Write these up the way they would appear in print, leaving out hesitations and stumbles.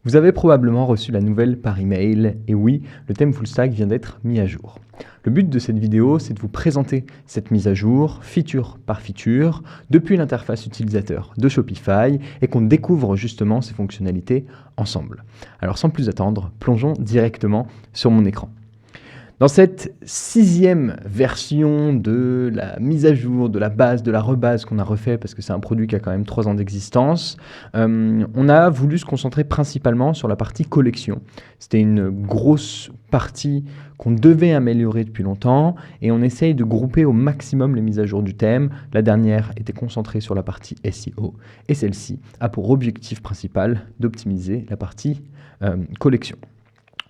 Vous avez probablement reçu la nouvelle par email, et oui, le thème full stack vient d'être mis à jour. Le but de cette vidéo, c'est de vous présenter cette mise à jour, feature par feature, depuis l'interface utilisateur de Shopify, et qu'on découvre justement ces fonctionnalités ensemble. Alors sans plus attendre, plongeons directement sur mon écran. Dans cette 6e version de la mise à jour, de la base, de la rebase qu'on a refait, parce que c'est un produit qui a quand même 3 ans d'existence, on a voulu se concentrer principalement sur la partie collection. C'était une grosse partie qu'on devait améliorer depuis longtemps, et on essaye de grouper au maximum les mises à jour du thème. La dernière était concentrée sur la partie SEO, et celle-ci a pour objectif principal d'optimiser la partie collection.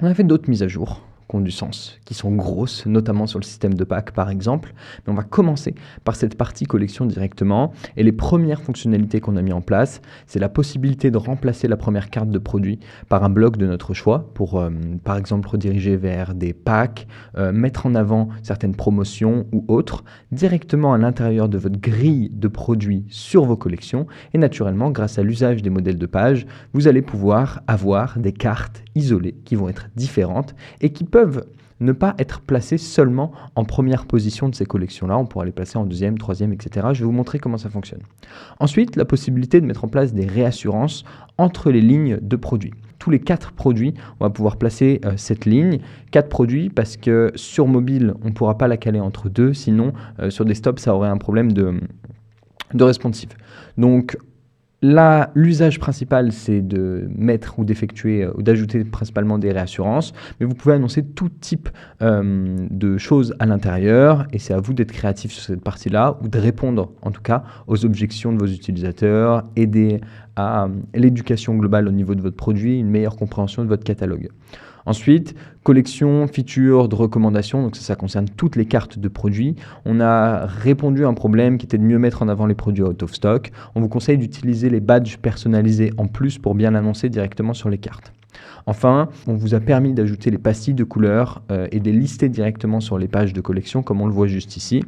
On a fait d'autres mises à jour qui ont du sens, qui sont grosses, notamment sur le système de pack par exemple. Mais on va commencer par cette partie collection directement. Et les premières fonctionnalités qu'on a mis en place, c'est la possibilité de remplacer la première carte de produit par un bloc de notre choix pour par exemple rediriger vers des packs, mettre en avant certaines promotions ou autres, directement à l'intérieur de votre grille de produits sur vos collections. Et naturellement, grâce à l'usage des modèles de page, vous allez pouvoir avoir des cartes isolées qui vont être différentes et qui peuvent ne pas être placées seulement en première position de ces collections-là. On pourra les placer en deuxième, troisième, etc. Je vais vous montrer comment ça fonctionne. Ensuite, la possibilité de mettre en place des réassurances entre les lignes de produits. Tous les 4 produits, on va pouvoir placer cette ligne. 4 produits parce que sur mobile, on ne pourra pas la caler entre 2, sinon sur desktop, ça aurait un problème de responsive. Donc, là, l'usage principal, c'est de mettre ou d'effectuer ou d'ajouter principalement des réassurances, mais vous pouvez annoncer tout type de choses à l'intérieur, et c'est à vous d'être créatif sur cette partie-là, ou de répondre en tout cas aux objections de vos utilisateurs, aider à l'éducation globale au niveau de votre produit, une meilleure compréhension de votre catalogue. Ensuite, collection, feature, de recommandations, donc ça concerne toutes les cartes de produits. On a répondu à un problème qui était de mieux mettre en avant les produits out of stock. On vous conseille d'utiliser les badges personnalisés en plus pour bien l'annoncer directement sur les cartes. Enfin, on vous a permis d'ajouter les pastilles de couleurs et de les lister directement sur les pages de collection, comme on le voit juste ici.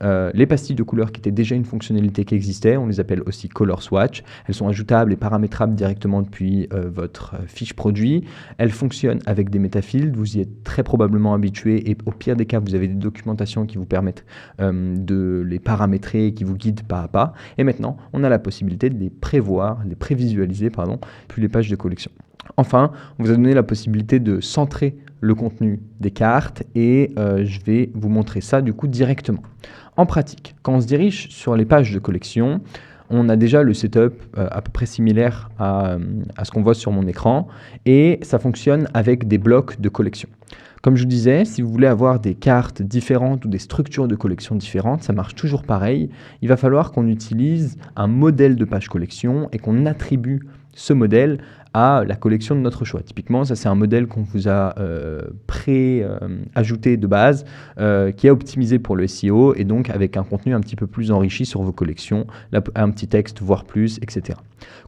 Les pastilles de couleurs qui étaient déjà une fonctionnalité qui existait, on les appelle aussi Color Swatch. Elles sont ajoutables et paramétrables directement depuis votre fiche produit. Elles fonctionnent avec des métafields, vous y êtes très probablement habitué, et au pire des cas, vous avez des documentations qui vous permettent de les paramétrer et qui vous guident pas à pas. Et maintenant, on a la possibilité de les prévoir, les prévisualiser, puis les pages de collection. Enfin, on vous a donné la possibilité de centrer le contenu des cartes et je vais vous montrer ça du coup directement. En pratique, quand on se dirige sur les pages de collection, on a déjà le setup à peu près similaire à ce qu'on voit sur mon écran, et ça fonctionne avec des blocs de collection. Comme je vous disais, si vous voulez avoir des cartes différentes ou des structures de collection différentes, ça marche toujours pareil. Il va falloir qu'on utilise un modèle de page collection et qu'on attribue ce modèle à la collection de notre choix. Typiquement, ça c'est un modèle qu'on vous a ajouté de base, qui est optimisé pour le SEO et donc avec un contenu un petit peu plus enrichi sur vos collections, un petit texte, voire plus, etc.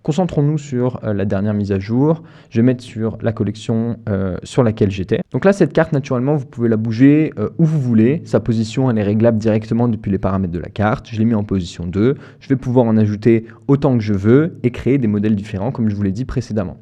Concentrons-nous sur la dernière mise à jour. Je vais mettre sur la collection sur laquelle j'étais. Donc là, cette carte, naturellement, vous pouvez la bouger où vous voulez. Sa position, elle est réglable directement depuis les paramètres de la carte. Je l'ai mis en position 2. Je vais pouvoir en ajouter autant que je veux et créer des modèles différents, comme je vous l'ai dit précédemment.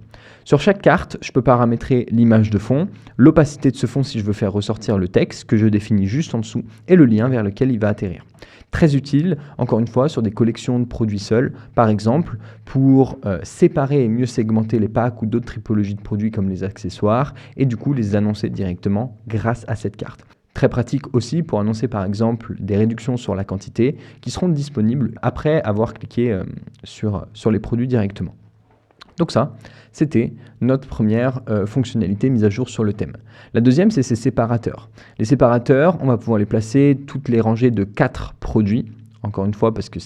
Sur chaque carte, je peux paramétrer l'image de fond, l'opacité de ce fond si je veux faire ressortir le texte que je définis juste en dessous, et le lien vers lequel il va atterrir. Très utile, encore une fois, sur des collections de produits seuls, par exemple, pour séparer et mieux segmenter les packs ou d'autres typologies de produits comme les accessoires, et du coup les annoncer directement grâce à cette carte. Très pratique aussi pour annoncer par exemple des réductions sur la quantité qui seront disponibles après avoir cliqué sur les produits directement. Donc ça, c'était notre première fonctionnalité mise à jour sur le thème. La deuxième, c'est ces séparateurs. Les séparateurs, on va pouvoir les placer toutes les rangées de 4 produits. Encore une fois, parce que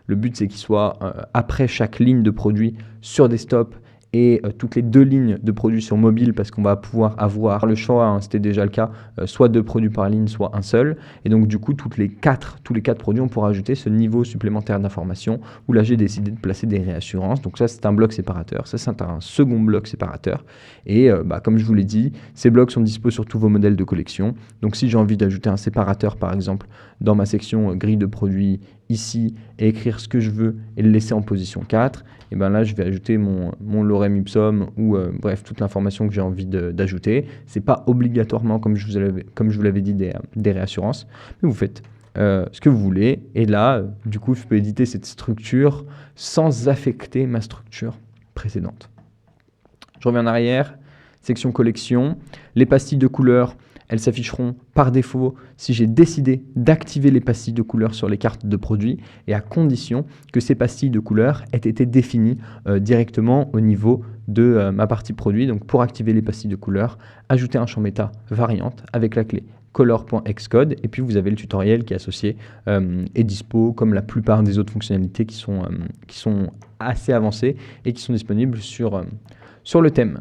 le but, c'est qu'ils soient après chaque ligne de produit sur desktop et toutes les 2 lignes de produits sur mobile, parce qu'on va pouvoir avoir le choix, c'était déjà le cas, soit 2 produits par ligne, soit un seul. Et donc du coup, tous les 4 produits, on pourra ajouter ce niveau supplémentaire d'information, où là j'ai décidé de placer des réassurances. Donc ça, c'est un bloc séparateur, ça c'est un second bloc séparateur. Et comme je vous l'ai dit, ces blocs sont dispo sur tous vos modèles de collection. Donc si j'ai envie d'ajouter un séparateur, par exemple, dans ma section grille de produits ici et écrire ce que je veux et le laisser en position 4, et bien là je vais ajouter mon lorem ipsum ou bref toute l'information que j'ai envie d'ajouter. Ce n'est pas obligatoirement, comme je vous l'avais dit, des réassurances, mais vous faites ce que vous voulez, et là du coup je peux éditer cette structure sans affecter ma structure précédente. Je reviens en arrière, section collection, les pastilles de couleurs, elles s'afficheront par défaut si j'ai décidé d'activer les pastilles de couleurs sur les cartes de produits et à condition que ces pastilles de couleurs aient été définies directement au niveau de ma partie produit. Donc pour activer les pastilles de couleurs, ajoutez un champ méta variante avec la clé color.xcode et puis vous avez le tutoriel qui est associé et dispo comme la plupart des autres fonctionnalités qui sont assez avancées et qui sont disponibles sur le thème.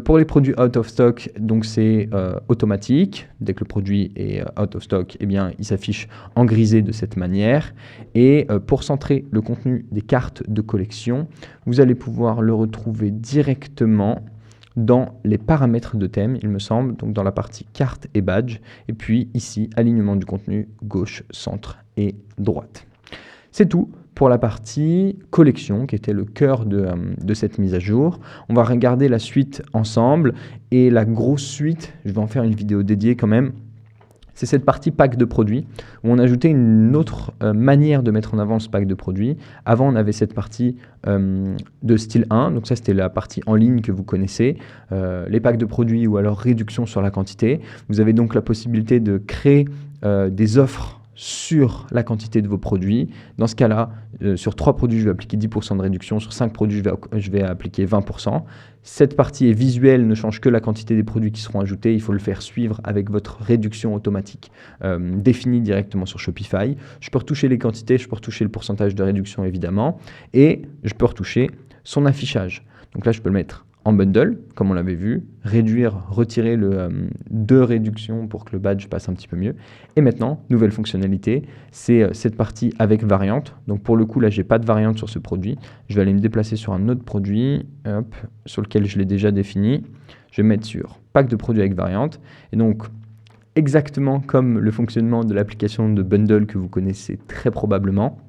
Pour les produits out of stock, donc c'est automatique. Dès que le produit est out of stock, eh bien, il s'affiche en grisé de cette manière. Et pour centrer le contenu des cartes de collection, vous allez pouvoir le retrouver directement dans les paramètres de thème, il me semble, donc dans la partie carte et badge. Et puis ici, alignement du contenu, gauche, centre et droite. C'est tout pour la partie collection qui était le cœur de cette mise à jour. On va regarder la suite ensemble et la grosse suite, je vais en faire une vidéo dédiée quand même, c'est cette partie pack de produits où on a ajouté une autre manière de mettre en avant ce pack de produits. Avant, on avait cette partie de style 1, donc ça c'était la partie en ligne que vous connaissez, les packs de produits ou alors réduction sur la quantité. Vous avez donc la possibilité de créer des offres sur la quantité de vos produits. Dans ce cas-là, sur 3 produits, je vais appliquer 10% de réduction. Sur 5 produits, je vais appliquer 20%. Cette partie est visuelle, ne change que la quantité des produits qui seront ajoutés. Il faut le faire suivre avec votre réduction automatique définie directement sur Shopify. Je peux retoucher les quantités, je peux retoucher le pourcentage de réduction évidemment, et je peux retoucher son affichage. Donc là, je peux le mettre en bundle, comme on l'avait vu, réduire, retirer le de réduction pour que le badge passe un petit peu mieux. Et maintenant, nouvelle fonctionnalité, c'est cette partie avec variante. Donc pour le coup, là, j'ai pas de variante sur ce produit. Je vais aller me déplacer sur un autre produit, hop, sur lequel je l'ai déjà défini. Je vais mettre sur pack de produits avec variante. Et donc, exactement comme le fonctionnement de l'application de bundle que vous connaissez très probablement,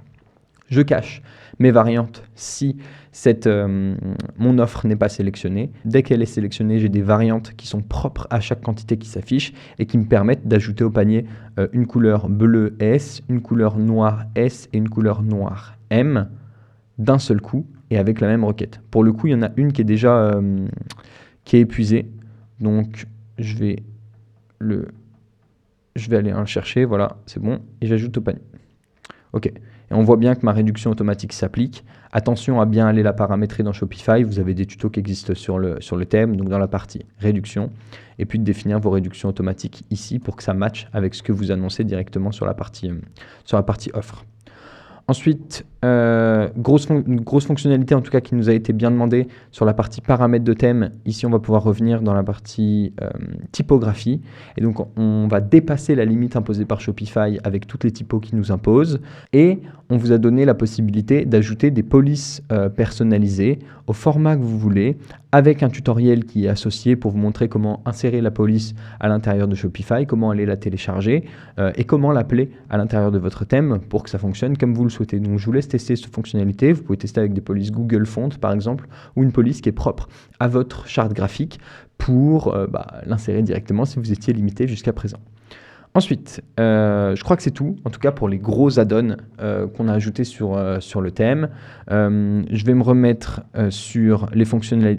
je cache mes variantes si mon offre n'est pas sélectionnée. Dès qu'elle est sélectionnée, j'ai des variantes qui sont propres à chaque quantité qui s'affiche et qui me permettent d'ajouter au panier une couleur bleue S, une couleur noire S et une couleur noire M d'un seul coup et avec la même requête. Pour le coup, il y en a une qui est déjà qui est épuisée. Donc, je vais aller en chercher. Voilà, c'est bon. Et j'ajoute au panier. OK. Et on voit bien que ma réduction automatique s'applique. Attention à bien aller la paramétrer dans Shopify. Vous avez des tutos qui existent sur le thème, donc dans la partie réduction. Et puis de définir vos réductions automatiques ici pour que ça matche avec ce que vous annoncez directement sur la partie offre. Ensuite, grosse fonctionnalité en tout cas qui nous a été bien demandée sur la partie paramètres de thème. Ici, on va pouvoir revenir dans la partie typographie. Et donc, on va dépasser la limite imposée par Shopify avec toutes les typos qui nous imposent. Et on vous a donné la possibilité d'ajouter des polices personnalisées au format que vous voulez avec un tutoriel qui est associé pour vous montrer comment insérer la police à l'intérieur de Shopify, comment aller la télécharger et comment l'appeler à l'intérieur de votre thème pour que ça fonctionne comme vous le souhaitez. Donc je vous laisse tester cette fonctionnalité. Vous pouvez tester avec des polices Google Font par exemple ou une police qui est propre à votre charte graphique pour l'insérer directement si vous étiez limité jusqu'à présent. Ensuite, je crois que c'est tout, en tout cas pour les gros add-ons qu'on a ajoutés sur le thème. Je vais me remettre sur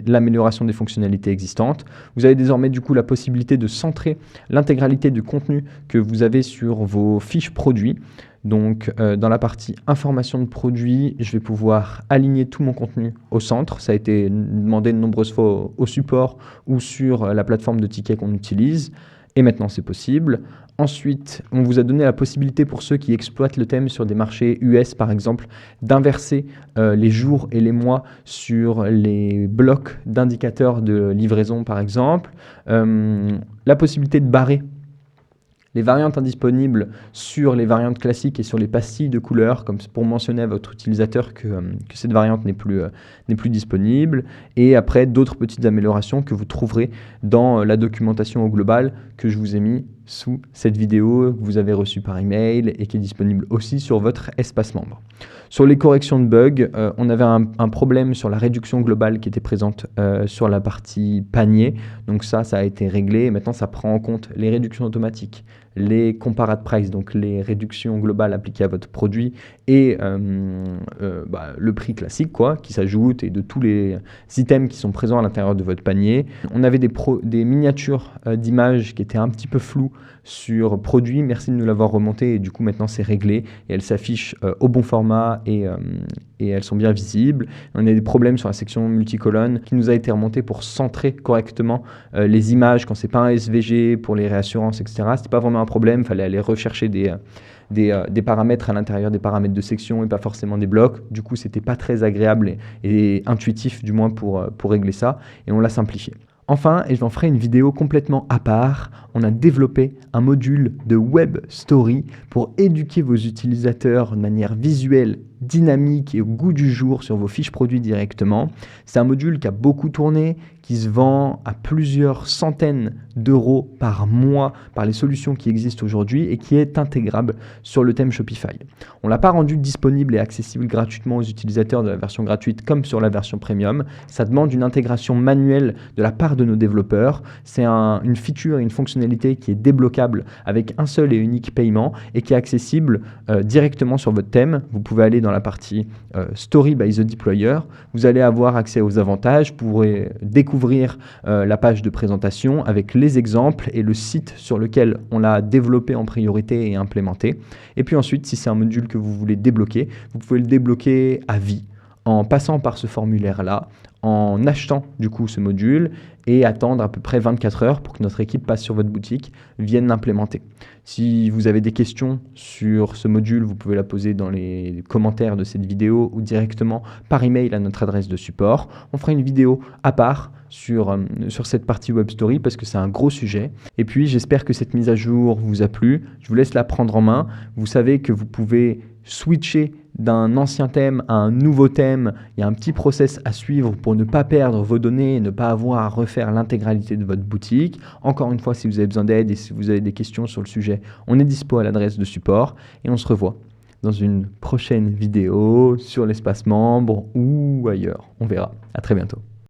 l'amélioration des fonctionnalités existantes. Vous avez désormais du coup la possibilité de centrer l'intégralité du contenu que vous avez sur vos fiches produits. Donc dans la partie information de produit, je vais pouvoir aligner tout mon contenu au centre. Ça a été demandé de nombreuses fois au support ou sur la plateforme de tickets qu'on utilise. Et maintenant, c'est possible. Ensuite, on vous a donné la possibilité pour ceux qui exploitent le thème sur des marchés US, par exemple, d'inverser les jours et les mois sur les blocs d'indicateurs de livraison, par exemple. La possibilité de barrer les variantes indisponibles sur les variantes classiques et sur les pastilles de couleurs, comme pour mentionner à votre utilisateur que cette variante n'est plus disponible. Et après, d'autres petites améliorations que vous trouverez dans la documentation au global que je vous ai mis sous cette vidéo que vous avez reçue par email et qui est disponible aussi sur votre espace membre. Sur les corrections de bugs, on avait un problème sur la réduction globale qui était présente sur la partie panier. Donc ça a été réglé. Et maintenant, ça prend en compte les réductions automatiques, les comparate price, donc les réductions globales appliquées à votre produit et le prix classique qui s'ajoute et de tous les items qui sont présents à l'intérieur de votre panier. On avait des miniatures d'images qui étaient un petit peu floues sur produit. Merci de nous l'avoir remonté et du coup maintenant c'est réglé et elles s'affichent au bon format et elles sont bien visibles. On a des problèmes sur la section multicolonne qui nous a été remontée pour centrer correctement les images quand c'est pas un SVG pour les réassurances, etc. C'était pas vraiment un problème, il fallait aller rechercher des paramètres à l'intérieur des paramètres de section et pas forcément des blocs. Du coup, c'était pas très agréable et intuitif du moins pour régler ça et on l'a simplifié. Enfin, et j'en ferai une vidéo complètement à part, on a développé un module de Web Story pour éduquer vos utilisateurs de manière visuelle, dynamique et au goût du jour sur vos fiches produits directement. C'est un module qui a beaucoup tourné, qui se vend à plusieurs centaines d'euros par mois par les solutions qui existent aujourd'hui et qui est intégrable sur le thème Shopify. On ne l'a pas rendu disponible et accessible gratuitement aux utilisateurs de la version gratuite comme sur la version premium. Ça demande une intégration manuelle de la part de nos développeurs. C'est une feature et une fonctionnalité qui est débloquable avec un seul et unique paiement et qui est accessible directement sur votre thème. Vous pouvez aller dans la partie Story by the Deployer. Vous allez avoir accès aux avantages. Vous pourrez découvrir la page de présentation avec les exemples et le site sur lequel on l'a développé en priorité et implémenté. Et puis ensuite, si c'est un module que vous voulez débloquer, vous pouvez le débloquer à vie en passant par ce formulaire-là, en achetant du coup ce module et attendre à peu près 24 heures pour que notre équipe passe sur votre boutique, vienne l'implémenter. Si vous avez des questions sur ce module, vous pouvez la poser dans les commentaires de cette vidéo ou directement par email à notre adresse de support. On fera une vidéo à part sur cette partie Web Story parce que c'est un gros sujet. Et puis j'espère que cette mise à jour vous a plu. Je vous laisse la prendre en main. Vous savez que vous pouvez switcher d'un ancien thème à un nouveau thème. Il y a un petit process à suivre pour ne pas perdre vos données et ne pas avoir à refaire l'intégralité de votre boutique. Encore une fois, si vous avez besoin d'aide et si vous avez des questions sur le sujet, on est dispo à l'adresse de support et on se revoit dans une prochaine vidéo sur l'espace membre ou ailleurs. On verra. À très bientôt.